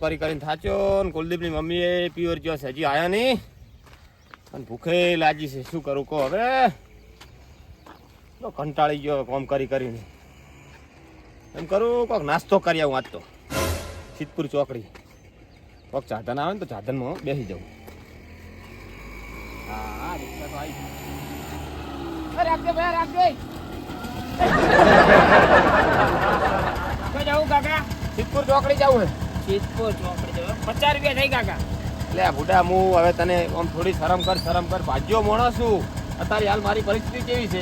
કરી કરીને થાચ્યો ને કુલદીપની મમ્મીએ પ્યોર જ્યો છે, હજી આયા નહીં અને ભૂખે લાગી છે. શું કરું કહો હવે? તો કંટાળી ગયો કામ કરી કરીને. એમ કરું કોઈક નાસ્તો કરી આવું આજ તો. સિદ્ધપુર ચોકડી કોઈક સાધન આવે ને તો સાધનમાં બેસી જાઉં. હા રિક્ષા તો આવી. રાખજો ભાઈ રાખજો. જાવું કાકા? સિદ્ધપુર ચોકડી જવું હે. સિદ્ધપુર ચોકડી જવું. 50 રૂપિયા થઈ કાકા. એટલે બુડા હું હવે તને આમ થોડી શરમ કર. ભાજ્યો મોણો છું. અત્યારે હાલ મારી પરિસ્થિતિ કેવી છે?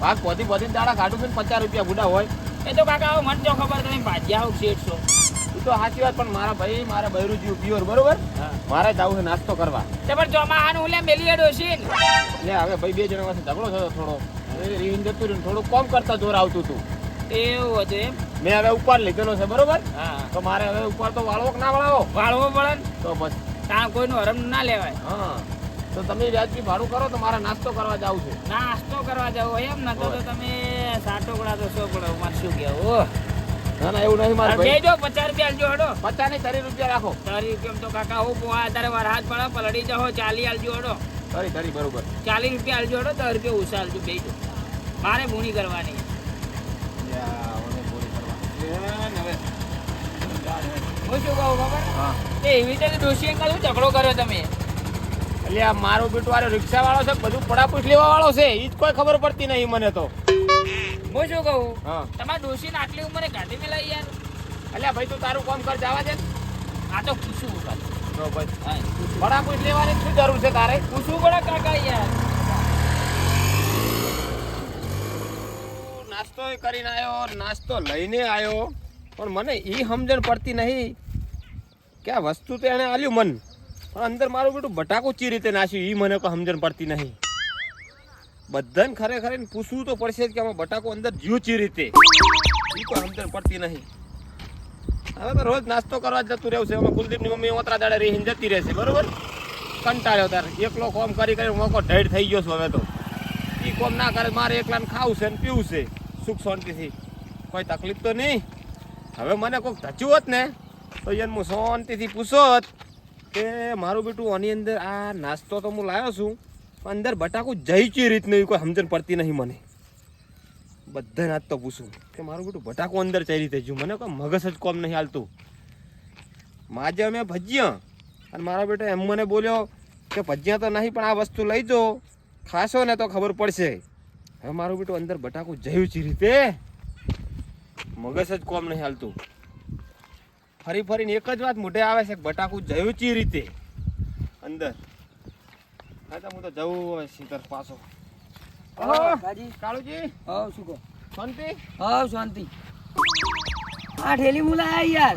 ભાગ પોધી દાડા કાઢું છું ને 50 રૂપિયા બુડા હોય. એ તો કાકા હવે મને જો ખબર તમે ભાજ્યા આવું શેઠ છો. તું તો સાચી વાત, પણ મારા ભાઈ મારા બૈરું જીવ પ્યોર બરોબર. મારે જવું છે નાસ્તો કરવા. તે પણ ચોમાહાનું ઓલે મેલી હેડો છે ને. લે હવે ભાઈ બે જણા પાસે ઝઘડો થયો થોડો. હવે રીન જતું રહ્યું, થોડું કોમ કરતા જોર આવતું હતું. એવું હતું એમ? મેં હવે ઉપર લીધેલો છે બરોબર. હા તો મારે હવે ઉપર તો વાળવો કે ના વાળવો? વાળવો પડે ને. તો પછી ત્યાં કોઈનું હરમ ના લેવાય. હા તો તમે વ્યાજબી ભાડું કરો તો મારે નાસ્તો કરવા જવું છે. નાસ્તો કરવા જાવ એમ ને તો તમે સાટોકડા તો શું પડે મારે શું કહેવું? ના ના એવું નહીં મારે ભાઈ. જો 50 રૂપિયા આલજો હડો. 50 નહીં 30 રૂપિયા રાખો. 30 રૂપિયા તો કાકા હું પોવા તારે વાર હાથ પડે પલડી જાઓ 40 આલજો હડો. 30 બરોબર. 40 રૂપિયા આલજો હડો. 10 રૂપિયા ઉછા આલજો બેજો. મારે ભૂણી કરવાની. હું શું કહું ખબર? હા એ એવી રીતે ડોશી અંકલ શું ઝઘડો કર્યો તમે? એટલે આ મારો બેટો વાળો રિક્ષા વાળો છે, બધું પડાપૂછ લેવા વાળો છે. ઈ જ કોઈ ખબર પડતી નહીં મને તો. હું શું કહું? હા તમારા ડોશીને આટલી ઉંમરે ગાડી મિલાઈ યાર. એટલે ભાઈ તું તારું કામ કર, જવા દે. આ તો પૂછવું પડે. તો ભાઈ હા પડાપૂછ લેવાની શું જરૂર છે તારે? પૂછવું પડે કાકા યાર. નાસ્તો કરીને આવ્યો, નાસ્તો લઈને આવ્યો, પણ મને એ સમજણ પડતી નહીં કે આ વસ્તુ તો એને આલ્યું મન, પણ અંદર મારું બેટું બટાકું ચી રીતે નાખ્યું એ મને કોઈ સમજણ પડતી નહીં. બધાને ખરેખર એને પૂછવું તો પડશે જ કે આમાં બટાકું અંદર જ્યું ચી રીતે, એ કોઈ સમજણ પડતી નહીં. હવે તો રોજ નાસ્તો કરવા જતું રહેવું છે. હવે કુલદીપની મમ્મી ઓતરા દાડે રહીને જતી રહેશે બરોબર. કંટાળ્યો તારે એકલો કોમ કરી મોકો ઢેડ થઈ ગયો છું. હવે તો એ કોમ ના કરે, મારે એકલાને ખાવું છે ને પીવું છે સુખ શાંતિથી, કોઈ તકલીફ તો નહીં. હવે મને કોઈક ધચ્યું હોત ને તો એને હું શાંતિથી પૂછોત કે મારું બેટું આની અંદર આ નાસ્તો તો હું લાવ્યો છું, અંદર બટાકું જઈ ચી રીતનું એ કોઈ સમજણ પડતી નહીં મને. બધાને આજ તો પૂછું કે મારું બેટું બટાકું અંદર ચઈ રીતે જ્યું, મને કોઈ મગજ જ કોમ નહીં હાલતું. માજે અમે ભજીયા અને મારા બેટા એમ મને બોલ્યો કે ભજીયા તો નહીં પણ આ વસ્તુ લઈ જો, ખાશો ને તો ખબર પડશે. હવે મારું બેટું અંદર બટાકું જયું ચી રીતે, મગજ જ કોમ નહીં હાલતું. ફરી ફરીને એક જ વાત મોઢે આવે છે કે બટાકું જયું ચી રીતે અંદર. હા તો હું તો જવું હવે સીધર પાછો. કાળુજી શું કહો? શાંતિ? શાંતિ. આ ઠેલી મુલા યાર.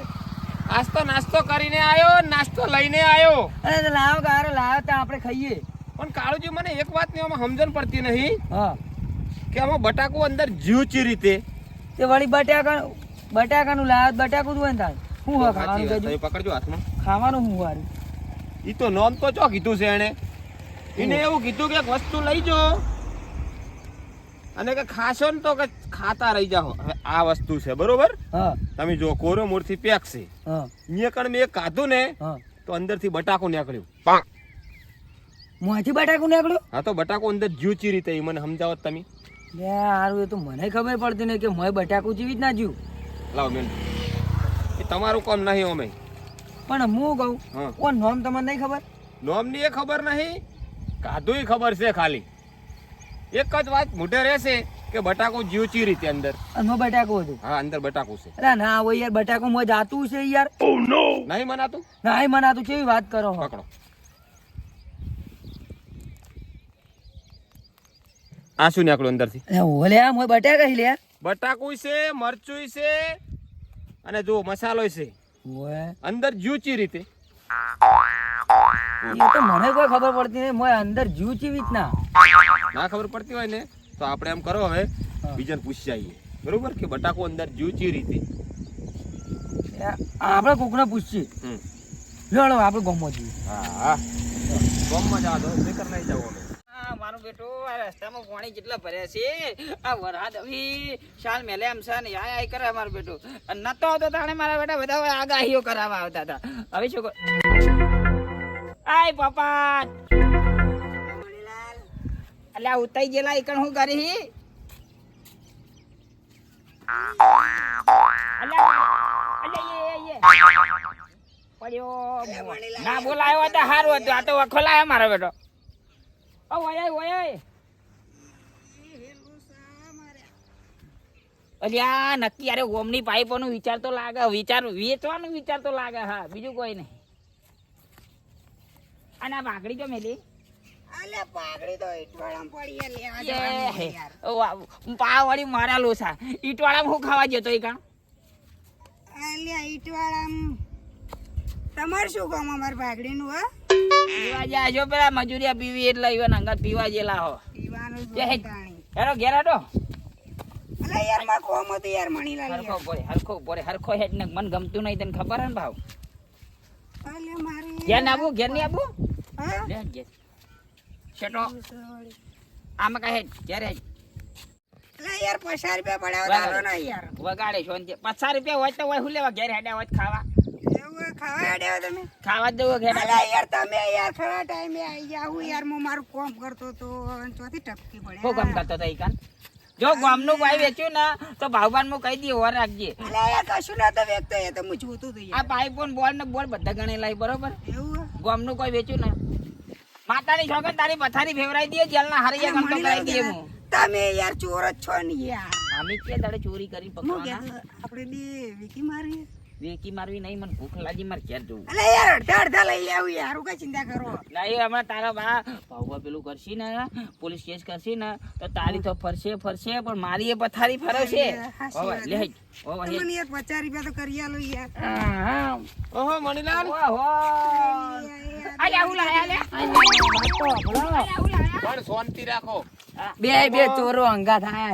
આજ તો નાસ્તો કરીને આવ્યો, નાસ્તો લઈને આવ્યો. અરે લાવો ગારો લાવો તો આપણે ખાઈએ. પણ કાળુજી મને એક વાતની આમાં સમજણ પડતી નહીં હા કે આમાં બટાકું અંદર જ્યું ચી રીતે. તે વળી બટાકાનું લાવ બટાકું જ હોય ને તાર શું હોય ખાવાનું? તમે પકડજો હાથમાં. ખાવાનું શું વારું? ઈ તો નોમ તો ચો કીધું છે એને. એને એવું કીધું કે એક વસ્તુ લઈ જો અને કે ખાશો ને તો કે ખાતા રહી જાઓ. હવે આ વસ્તુ છે બરોબર. હા તમે જો કોરો મૂળથી પેક છે. હા અહીંયા કણ મેં ખાધું ને હા તો અંદરથી બટાકું નીકળ્યું. પાંક. મોંથી બટાકું નીકળ્યું? હા તો બટાકું અંદર જ્યુચી રીતે એ મને સમજાવો તમે. લે હારું, એ તો મને ખબર પડતી નહીં કે મોય બટાકું જેવી જ ના જ્યું. લાવો બેન, એ તમારું કામ નહીં અમે. પણ હું કહું હા કોણ નામ તમને નહીં ખબર? નોમની એ ખબર નહીં, કાધું ખબર છે. ખાલી એક જ વાત મોઢે રહેશે કે બટાકું જ્યુચી રીતે અંદર. અને મોં બટાકું હતું? હા અંદર બટાકું છે. અરે ના હોય યાર, બટાકું મોં જાતું છે યાર. નહીં મનાતું? ના મનાતું. કેવી વાત કરો હો? પકડો. આ શું નીકળ્યું અંદરથી? ઓલે આમ હોય બટાકા લે. બટાકું છે, મરચું છે અને જો મસાલો છે ઓય અંદર જ્યુચી રીતે. એ તો મને કોઈ ખબર પડતી નહીં. મોય અંદર જીવ ચીવી જ ના. ના ખબર પડતી હોય ને તો આપણે એમ કરો, હવે બીજાને પૂછી આવીએ બરોબર કે બટાકું અંદર જ્યુચી રીતે. આપણે કોકને પૂછીએ. લડો આપણે ગમો જઈએ. હા ગામમાં જવા દો, બેકર નહીં જવું. હા મારો મારો બેટો આ રસ્તામાં પાણી કેટલા ભર્યા છે આ વરસાદ હવે શાલ મેલે એમ છે ને આય કરે મારો બેટો અને નતો આવતો તાણે મારા બેટા બધા આગાહીઓ કરાવવા આવતા હતા હવે શું કર આય પપ્પા અલ્યા ઉતાઈ ગયેલા ઈકણ હું કરી ના બોલાયો તો સારું હતું આ તો વખો લાયો મારો બેટો અલ્યા નક્કી યાર ઓમની પાઇપો નું વિચાર તો લાગે વેચવાનું વિચાર તો લાગે હા બીજું કોઈ નહીં અને આ ભાગડી તો મેલી પાવડી મારા લોસા ઈટવાળામાં હું ખાવા જતો ઈ કામ તમારે શું કામ અમાર ભાગડી નું પીવા જાય જો પેલા મજૂરિયા પીવી એટલે ઈવન અંગત પીવા જેલા હો પીવાનું હેરો ઘેર હટો અલા યાર માં કોમ હતું યાર મણીલાલ હરખો હેડ ને મન ગમતું નહીં તને ખબર હે ને ભાવ અલે મારી ઘેર ના આવું ઘેર નહીં આવું હા લે ઘેર શેટો આમાં કહે ઘેર હેડ અલા યાર 50 રૂપિયા પડાવ દાલો ના યાર વગાડે છો 50 રૂપિયા હોય તો હોય હું લેવા ઘેર હેડ્યા હોય ખાવા એવું ખાવા આડ્યા તમે ખાવા જ દેવો ઘેર અલા યાર તમે યાર ખરા ટાઈમે આવી ગયા હું યાર હું મારું કોમ કરતો તો ચોથી ટપકી પડે હું કામ કરતો તો ઈ કાન જો ગામનું ભાઈ વેચ્યું ને તો ભાવબાન માં કહી દે ઓર રાખજે અલા યાર કશું ના તો વેચતો એ તો હું જોતું તો આ યાર પાઇપો ને બોલ ને બોલ બધા ગણેલા બરોબર એવું ગામનું કોઈ વેચ્યું ને માતાની છોકર તારી પથારી ફેવરાઈ દે જેલના હરિયા ગમતો કરાવી દે હું તમે યાર ચોર જ છો ને યાર અમે કે દાડે ચોરી કરી હું પકડવાના આપણે બે વિકી મારી વેકી મારવી નહીં મને ભૂખ લાગી મારે ઘેર જવું અલા યાર અડધા લઈ આવું યાર હું કઈ ચિંતા કરો નહીં હમણાં તારા બા ભાવવા પેલું કરશી ને પોલીસ કેસ કરશી ને તો તારી તો ફરશે પણ મારી એ પથારી ફરશે ઓવે લે હેજ ઓવે હેજ મને યાર 50 રૂપિયા તો કરી આલો યાર હા ઓહો મણીલાલ ઓહો આયા હું લાયા લે પણ શાંતિ રાખો બે ચોરો અંગા થાય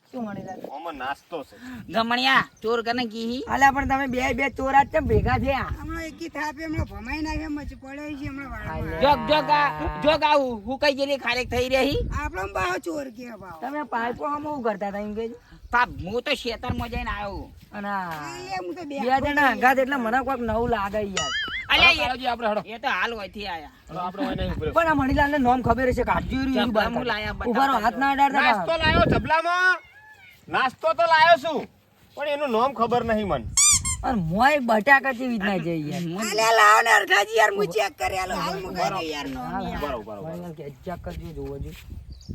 શું મણીલાલ ઓમાં નાસ્તો છે ગમણિયા ચોર કને કી અલા પણ તમે બે ચોર જ કેમ ભેગા થયા હમણાં એકી થાપે હમણાં ભમાઈ નાખે મચ પડ્યો છે હમણાં વાળા જોગ આવું હું કઈ જેલી ખારેક થઈ રહી આપણો બાવ ચોર કે બાવ તમે પાઇપો હમ હું કરતા હતા એમ કે પાપ હું તો ખેતરમાં જઈને આવ્યો અને હું તો બે જણા અંગાત એટલે મને કોઈક નવું લાગે યાર અલ્યા કાળુજી આપણે હડો એ તો હાલ હોયથી આયા હડો આપણે હોય નહીં ઉભરે પણ આ મણીલાલ ને નામ ખબર છે કાઢ્યું જબલામું લાયા બતાવતા ઉભારો હાથ ના અડાડતા નાસ્તો લાયો જબલામાં નાસ્તો તો લાયો છું પણ એનું નામ ખબર નહીં મન અને મોય બટાકા જેવી જ ના જઈ યાર અલે લાવ ને અરખાજી યાર હું ચેક કરી આલો હાલ મુકાઈ યાર નો બરોબર કે ચેક કરજો જોવો જો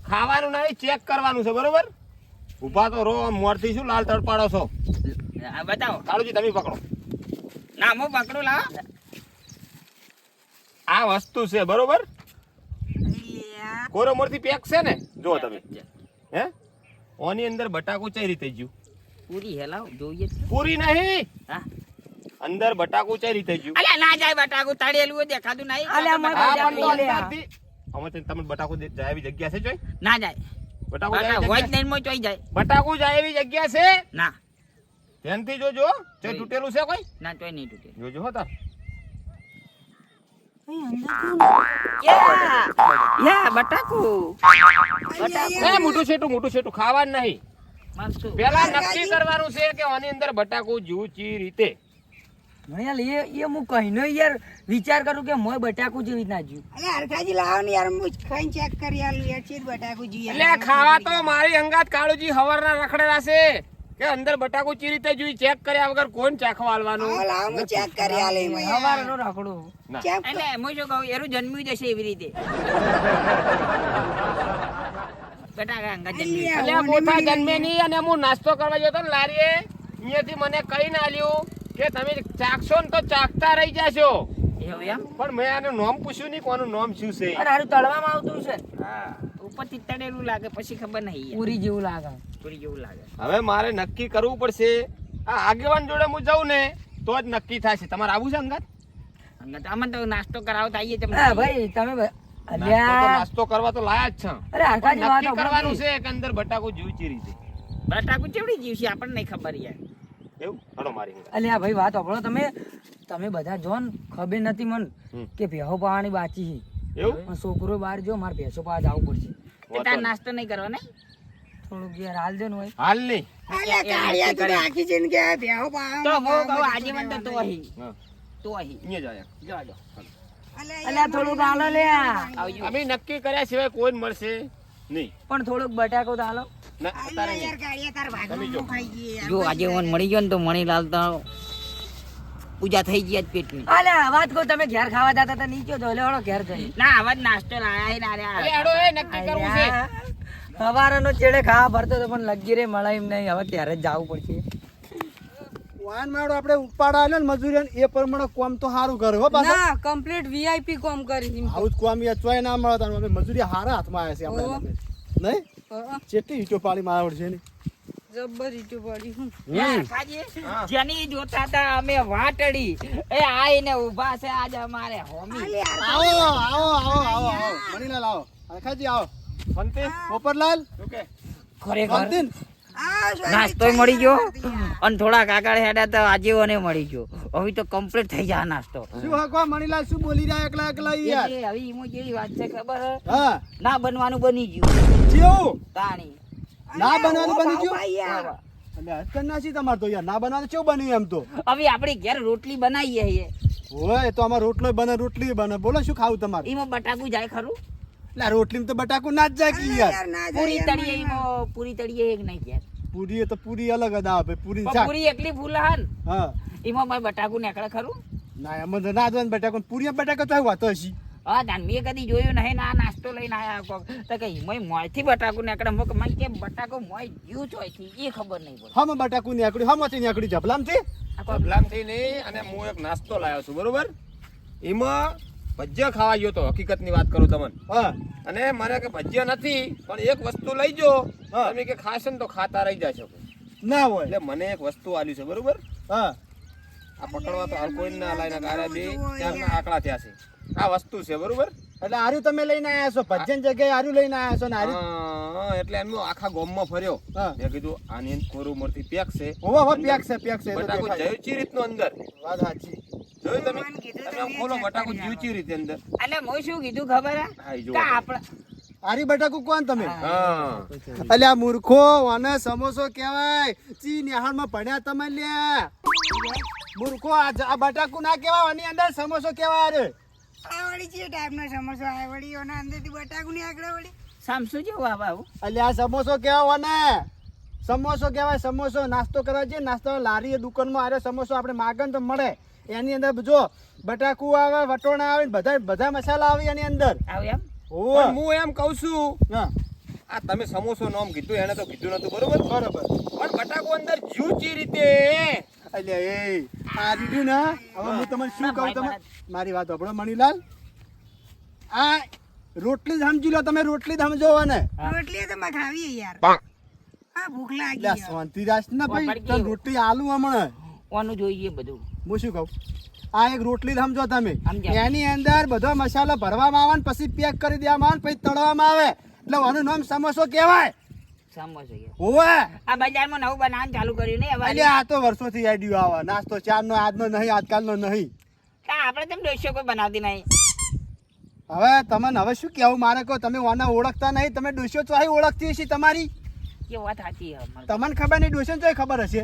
ખાવાનું નહીં ચેક કરવાનું છે બરોબર ઊભા તો રો મોરથી શું લાલ તડપાડો છો બતાવો કાળુજી તમે પકડો ના હું પકડું લાવ આ વસ્તુ છે બરોબર કોરો મોરથી પેક છે ને જો તમે હે ઓની અંદર બટાકું કઈ રીતે ગયું પૂરી હેલાવ જોઈએ છે. પૂરી નહીં હા અંદર બટાકું કઈ રીતે ગયું અલ્યા ના જાય બટાકું તળેલું હોય દેખાતું નહીં અલ્યા મને હા બટાકું પણ તો લે આ. અંદરથી અમે તમને બટાકું જાય એવી જગ્યા છે જોઈ ના જાય બટાકું જાય એવી હોય જ જગ્યા નહીં મોય ચોઈ જાય બટાકું જાય એવી જગ્યા છે ના ધ્યાનથી જોજો જે તૂટેલું છે કોઈ ના ચોઈ નહીં તૂટે જોજો હો તાર યા બટાકું એ મોટું છેટું ખાવાનું નહીં મસ્તું પેલા નક્કી કરવાનું છે કે આની અંદર બટાકું જીવું ચી રીતે મણીલાલ એ હું કહીનો યાર વિચાર કરું કે મોય બટાકું જેવી ના જ્યું અલે અરખાજી લાવ ને યાર હું ખાઈને ચેક કરી આલું યાર ચીજ બટાકું જોઈએ એટલે ખાવા તો મારી અંગાત કાળુજી હવારના રખડેલા છે કે અંદર બટાકું ચી રીતે જોઈ ચેક કર્યા વગર કોણ ચાખવા આલવાનું લાવ હું ચેક કરી આલે હવારનો રખડો ના. ચેક એટલે હું શું કહું એનું જન્મ્યું જશે એવી રીતે બટાકા અંગા જન્મ્યું એટલે મોટા જન્મે નહીં અને હું નાસ્તો કરવા જતો ને લારીએ અહીંયાથી મને કઈ ના આલ્યું કે તમે ચાખશો ને તો ચાખતા રહી જાશો એવું એમ પણ મેં આનું નામ પૂછ્યું નહીં કોનું નામ શું છે અને આનું તળવામાં આવતું છે હા ઉપરથી તળેલું લાગે પછી ખબર નહીં યાર. પૂરી જેવું લાગે પૂરી જેવું લાગે હવે મારે નક્કી કરવું પડશે આ આગેવાન જોડે હું જાઉં ને તો જ નક્કી થાય છે તમારે આવું છે અંગાત અંગા તો આમાં તો નાસ્તો કરાવતા આવીએ તમે હા ભાઈ તમે નાસ્તો કરવા તો લાયા જ છે અરે હરખાજી વાત નક્કી કરવાનું છે કે અંદર બટાકું જીવ ચી રીતે બટાકું ચેવડી જીવ છે આપણને નહીં ખબર યાર એવું હલો મારી અંગાત. અલ્યા ભાઈ વાત સાંભળો તમે બધા જો ને ખબર નથી મન હમ. કે ભેહો પાવાની બાચી છે એવું પણ છોકરો બહાર જો મારે ભેંસો પાસે જવું પડશે તે તાર નાસ્તો નહીં કરવો ને થોડુંક ઘેર હાલ દે ને હોય હાલ નહીં તો હું કહું આજીવન તો તું અહીં હા તું અહીં અહીંયા જ આયા જો અલ્યા થોડુંક હાલો લે આવજો અમે નક્કી કર્યા સિવાય કોઈ મળશે નહીં પણ થોડુંક બટાકો તો હાલો ના અત્યારે નહીં. તમે જો જો આજે મને મળી ગયો ને તો મણીલાલ તો પૂજા થઈ ગઈ આજ પેટની અલ્યા વાત કહું તમે ઘેર ખાવા જતા હતા નીચે જો લે હળો ઘેર જઈ ના આવા જ નાસ્તો લાયા હે ને અરે અરે હેડો એ નક્કી કરવું છે સવારનો ચેડે ખાવા ભરતો તો પણ લગી રે મળે એમ નહીં હવે ક્યારે જ જવું પડશે વાન માડો આપણે ઉપાડા આલે ને મજૂરી એ પ્રમાણે કોમ તો સારું કરે હો પાછા ના કમ્પ્લીટ વીઆઈપી કોમ કરી આવું જ કોમ યા ચોય ના મળે તાર અમે મજૂરી હારા હાથમાં આવ્યા છે આપણે નહીં ચેટલી ઈટો પાડી મારા છે ને જબ્બર ઈટું પડી હું ખાજી જેની જોતા હતા અમે વાટડી એ આઈને ઊભા છે આજ અમારે હોમી આવો આવો આવો આવો આવો મણીલાલ આવો અરખાજી આવો ફંતે પોપટલાલ શું કે ખરેખર ફંતીન નાસ્તોય મળી ગયો અને થોડા કાકાળ હેડા તો આજીવને મળી ગયો હવે તો કમ્પ્લીટ થઈ જાય નાસ્તો શું હકો મણીલાલ શું બોલી રહ્યા એકલા એકલા ઈ યાર એટલે હવે ઈમો જેવી વાત છે ખબર હે? હા ના બનવાનું બની ગયું જેવું તાણી ના બનાવવાનું બની ગયું હવે એટલે હસ્તન નાસી તમાર તો યાર ના બનાવવાનું કેવું બન્યું એમ તો આપણી ઘેર રોટલી બનાવીએ છીએ હોય એ તો અમાર રોટલો બને રોટલી બને બોલો શું ખાવું તમારે એમાં બટાકું જાય ખરું એટલે આ રોટલીમાં તો બટાકું ના જ જાય કે યાર પૂરી તળીએ એમાં પૂરી તળીએ એક નહીં ઘેર પૂરી એ તો પૂરી અલગ જ આવે ભાઈ પૂરી પણ શાક પૂરી એકલી ફૂલહાન હા એમાં મારે બટાકું નીકળે ખરું ના એમ તો ના જોવાનું બટાકો પૂરી બટાકો તો વાત હશી હા તાન મેં કદી જોયું નહીં ને આ નાસ્તો લઈને આયા કોક તો કે હિમય મોયથી બટાકું નીકળે મને મને કે બટાકો મોય જીવ ચોયથી એ ખબર નહીં પડે હમ બટાકું નીકળ્યું હમથી નીકળ્યું જબલામથી બબલામથી નહીં અને હું એક નાસ્તો લાવ્યો છું બરોબર એમાં ભજીયા ખાવા ગયો તો હકીકતની વાત કરું તમને હા અને મને કે ભજીયા નથી પણ એક વસ્તુ લઈ જો હા. તમે કે ખાશે ને તો ખાતા રહી જશો ના હોય એટલે મને એક વસ્તુ આલ્યું છે બરોબર હા આ પકડવા તો હાલ કોઈ ના લાઈના ગારા બે ચારના આંકડા થયા છે આ વસ્તુ છે બરોબર એટલે આર્યું તમે લઈને આયા છો ભજન જગ્યાએ આર્યું લઈને આયા છો ને આર્યું હા, એટલે એમ આખા ગામમાં ફર્યો હા. મેં કીધું આની અંદર કોરું મરથી પેક છે હોવા હો પેક છે એ તો બટાકું દેખાય. જયું ચી રીતનું અંદર વાત સાચી જોયું તમે તમે આમ ખોલો બટાકું જીવ ચી રીતે અંદર એટલે હું શું કીધું ખબર હે હા ઈ કે જોવો આપણે આરી બટાકું કોણ તમે હા અલ્યા મૂર્ખો અને સમોસો કહેવાય ચી નિહાળમાં ભણ્યા તમે લ્યા મૂર્ખો આ બટાકું ના કહેવાય આની અંદર સમોસો કહેવાય રે સામસુ જેવું આ બાબુ અલ્યા સમોસો કહેવાય ને સમોસો કહેવાય સમોસો નાસ્તો કરવા જઈએ નાસ્તો લારી દુકાનમાં આરે સમોસો આપણે માગન તો મળે એની અંદર જો બટાકું આવે વટોણા આવે ને બધા મસાલા આવે એની અંદર આવ એમ ઓવે. પણ હું એમ કહું છું હા આ તમે સમોસો નામ કીધું એને તો કીધું નતું બરોબર બરોબર પણ બટાકું અંદર જીવ ચી રીતે અલ્યા એ આ દીધું ને હવે હું તમને શું કહું તમે મારી વાત સાંભળો મણીલાલ આ રોટલી જ સમજી લો તમે રોટલી જ સમજો ને એટલે શાંતિ રાખ ને ભાઈ તને રોટલી આલુ હમણાં ઓનું જોઈએ બધું હું શું કહું આ એક રોટલી જ સમજો તમે સમજ્યા. એની અંદર બધો મસાલો ભરવામાં આવે ને પછી પેક કરી દેવામાં આવે ને પછી તળવામાં આવે એટલે આનું નામ સમોસો કહેવાય સમજો જોઈએ હોવે આ બજારમાં નવું બનાવવાનું ચાલુ કર્યું નહીં હવે એટલે આ તો વર્ષોથી આઈડિયો આવે નાસ્તો ચારનો આજનો નહીં આજકાલનો નહીં આપણે તેમ ડોસ્યો કોઈ બનાવતી નહીં હવે તમને હવે શું કહેવું મારે કહો તમે ઓના ઓળખતા નહીં તમે ડોસ્યો તો અહીં ઓળખતી હશે તમારી એ વાત સાચી હે અમારે. તમને ખબર નહીં ડોસ્યો તો ખબર હશે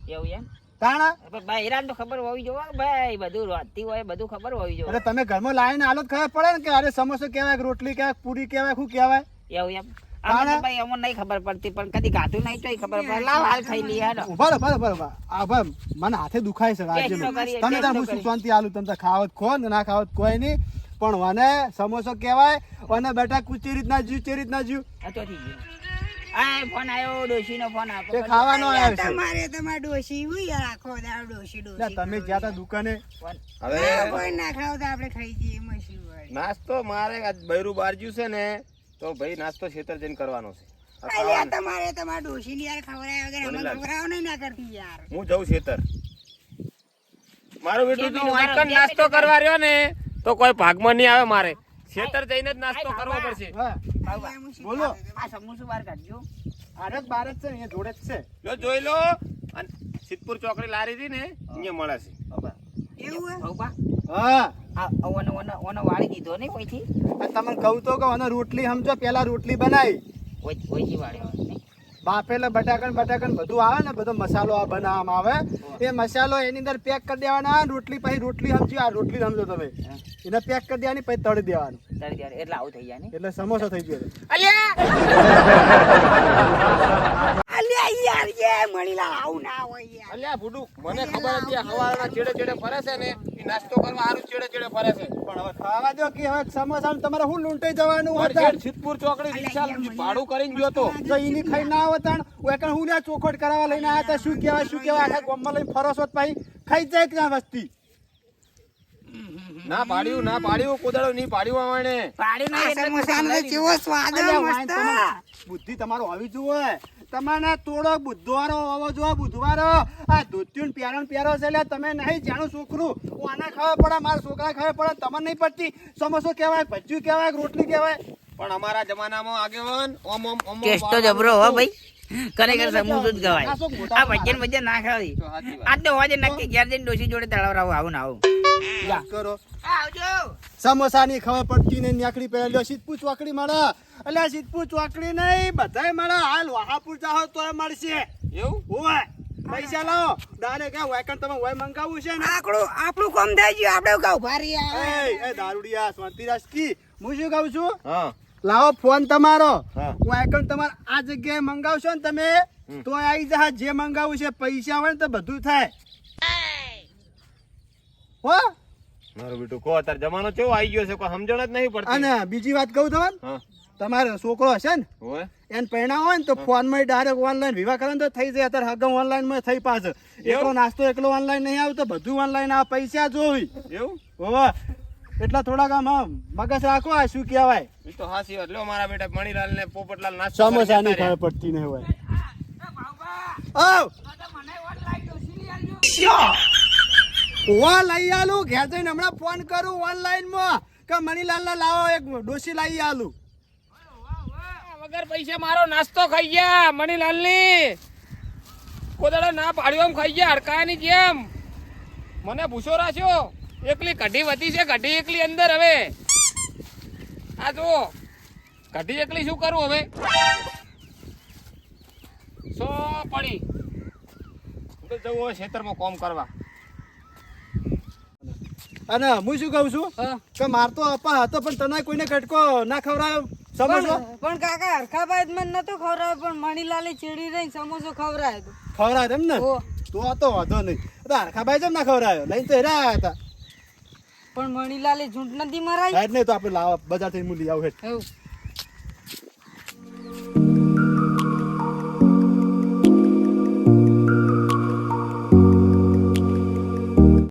એવું એમ તાણા હવે ભાઈ હેરાન તો ખબર હોવી જોઈએ હો ભાઈ બધું રોતી હોય બધું ખબર હોવી જોઈએ એટલે તમે ઘરમાં લાવીને આલો તો ખબર પડે ને કે અરે સમોસો કહેવાય કે રોટલી કહેવાય કે પૂરી કહેવાય શું કહેવાય એવું એમ અમને તો ભાઈ અમને નહીં ખબર પડતી પણ કદી ગાતું નહીં તો ખબર પડે લાવ હાલ ખાઈ લઈએ હેડો ઉભા રહો, બરાબર બરાબર આ ભાઈ મને હાથે દુખાય છે આજે ટેસ્ટ તો કરીએ, તમે તાર હું ટેસ્ટ તો શું શાંતિ આલું તમે તાર ખાવત ખો ને ના ખાવત કોઈ નહીં પણ મને સમોસો કહેવાય અને બેટા કુચી રીતના જીવ ચે રીતના જીવ આ તો થઈ ગયું આ ફોન આવ્યો ડોશીનો ફોન આપો તે ખાવાનો આવ્યો છે એટલે તમે જ્યાં તા દુકાને હવે નાસ્તો મારે આજ બૈરું બહાર જ્યું છે ને તો ભાઈ નાસ્તો ખેતર જઈને કરવાનો છે આ ખાવાનો. હું જઉં ખેતર મારું બેટું તો વાંકણ નાસ્તો કરવા રહ્યો ને તો કોઈ ભાગમાં નહીં આવે મારે ખેતર જઈને જ નાસ્તો કરવો પડશે હા બોલો આ સમોસું બહાર કાઢજો આરત બારત છે ને અહીંયા જોડે જ છે જો જોઈ લો અને સિદ્ધપુર ચોકડી લારી હતી ને અહીંયા મળે છે ભવપા હા ઓનો વાળી દીધો નહીં કોઈથી આ તમને કહું તો કે આને રોટલી સમજો પેલા રોટલી બનાવી ઓઈથી વાળ્યો નહીં બાફેલા બટાકણ બધું આવે ને બધો મસાલો આ બનાવવામાં આવે એ મસાલો એની અંદર પેક કરી દેવાના રોટલી પછી રોટલી સમજી આ રોટલી સમજો તમે એને પેક કરી દેવાની પછી તળી દેવાનું એટલે આવું થઈ જાય ને એટલે સમોસો થઈ ગયો અલ્યા યાર એ મણીલાલ આવું ના હોય યાર. અલ્યા ભૂડું મને ખબર હતી આ હવારના ચેડે ચેડે ફરે છે ને એ નાસ્તો કરવા હારું ચેડે ચેડે ફરે છે પણ હવે ખાવા દો કે હવે સમોસા તમારે હું લૂંટાઈ જવાનું મારે હતા જેઠ સિદ્ધપુર ચોકડી રિક્ષા ભાડું કરીને ગયો તો તો એની ખાઈ ના આવતા વેકણ હું ને ચોખવટ કરાવવા લઈને આવ્યા હતા શું કહેવાય આખા ગામમાં લઈને ફરો છો ભાઈ ખાઈ જાય કે ના વસ્તી ના પાડ્યું કોદાળો નહીં પાડ્યું આવણે પાડ્યું નહીં એટલે સમોસાનો તો કેવો સ્વાદ હે, અલ્યા મસ્ત. વાંઈ તમારે બુદ્ધિ તમારો હોવી જોઈએ તમારે થોડો બુધવારો હોવો જોઈએ બુધવારો આ ધોત્યું પ્યારો છે એટલે તમે નહીં જાણું છોકરું હું આના ખાવા પડે મારા છોકરા ખાવા પડે તમને નહીં પડતી સમોસો કહેવાય ભજીયું કહેવાય રોટલી કહેવાય પણ અમારા જમાનામાં આગેવાન ઓમ ટેસ્ટ તો જબરો હો ભાઈ ખરેખર સમોસું જ ગવાય આ શું મોટા આ ભજન ના ખાવી તો સાચી વાત. આજ તો હોજે નક્કી ઘેર જઈને ડોશી જોડે તળાવરાવું આવું ને આવું વાત કરો આવજો સમોસાની ખબર પડતી નહીં નીકળી પહેલો સિદ્ધપુર ચોકડી મળે એટલે સિદ્ધપુર ચોકડી નહીં બધાય મળે હાલ વહાપુર જાઓ તોય મળશે એવું ઓય પૈસા લાવો ડાયરેક્ટ આ વેકણ તમે ઓય મંગાવવું છે ને આપણું કામ થઈ ગયું આપણે કહું ભારી એ દારૂડિયા શાંતિરાજ કી હું શું કહું છું હા લાવો ફોન તમારો હા. હું એકાઉન્ટ તમારે આ જગ્યાએ મંગાવશો ને તમે તો આવી જા જે મંગાવું છે પૈસા હોય ને તો બધું થાય હો મારું બેટું કો તાર જમાનો કેવો આવી ગયો છે કોઈ સમજણ જ નહીં પડતી અને બીજી વાત કહું તમને હા તમારો છોકરો હશે ને હોય એને પરિણામ હોય ને તો ફોનમાં ડાયરેક્ટ ઓનલાઈન વિવાહ કરે ને તો થઈ જાય અત્યારે હગમ ઓનલાઈન માં થઈ પાછો એકલો નાસ્તો એકલો ઓનલાઈન નહીં આવતો બધું ઓનલાઈન આ પૈસા જોવી એવું હોવા એટલા થોડાક આમ મગજ રાખો આ શું કહેવાય એ તો હાસી વાત લો મારા બેટા મણીલાલ ને પોપટલાલ નાસ્તો સમોસા ની કરીને ખબર પડતી નહીં હોય ઓવા લઈ આલું ઘેર જઈને હમણાં ફોન કરું ઓનલાઈન માં કે મણીલાલ ને લાવો એક ડોસી લઈ આલું વગર પૈસા મારો નાસ્તો ખાઈ ગયા મણીલાલ ની કોદાળો ના પાડ્યો એમ ખાઈ ગયા હડકાની જેમ મને ભૂસો રાખ્યો એકલી કઢી વધી છે કઢી એકલી અંદર હવે આ જો કઢી એકલી શું કરું હવે સો પડી હું તો જવું હોય ખેતરમાં કોમ કરવા અને હું શું કહું છું કે મારતો અપા હતો પણ તને કોઈને કટકો ના ખવડાયો સમોસો પણ કાકા હરખાભાઈ મને નતો ખવડાવ્યો પણ મણીલાલે ચીડી રહી સમોસો ખવડાવ્યો હતો. ખવડાય એમ ને ઓ, તો હતો વાંધો નહીં હરખાભાઈ જેમ ના ખવડાયો લઈને તો હેરા આવ્યા હતા પણ મણીલાલે ઝૂંટ નથી મરાઈ હેડ નહીં તો આપણે લાવા બજારથી હું લઈ આવું હેડ એવું